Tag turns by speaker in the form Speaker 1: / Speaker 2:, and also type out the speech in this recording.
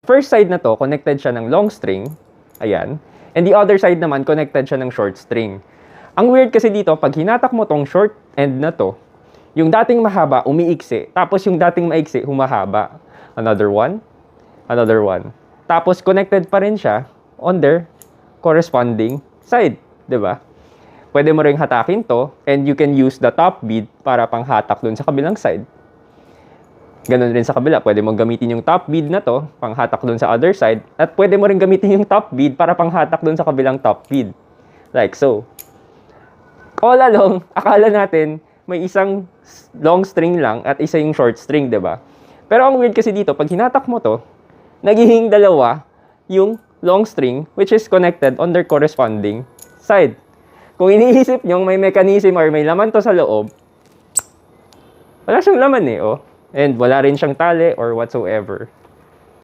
Speaker 1: first side na to, connected siya ng long string. Ayan. And the other side naman, connected siya ng short string. Ang weird kasi dito, pag hinatak mo tong short end na to, yung dating mahaba, umiiksi. Tapos yung dating maiksi, humahaba. Another one. Another one. Tapos connected pa rin siya on their corresponding side. Diba? Pwede mo ring hatakin to, and you can use the top bead para panghatak dun sa kabilang side. Ganon rin sa kabila. Pwede mong gamitin yung top bead na to, panghatak dun sa other side. At pwede mo rin gamitin yung top bead para panghatak dun sa kabilang top bead. Like so. All along, akala natin may isang long string lang at isa yung short string, diba? Pero ang weird kasi dito, pag hinatak mo to, nagiging dalawa yung long string which is connected on their corresponding side. Kung iniisip nyo may mechanism or may laman to sa loob, wala siyang laman eh, oh. And wala rin siyang tali or whatsoever.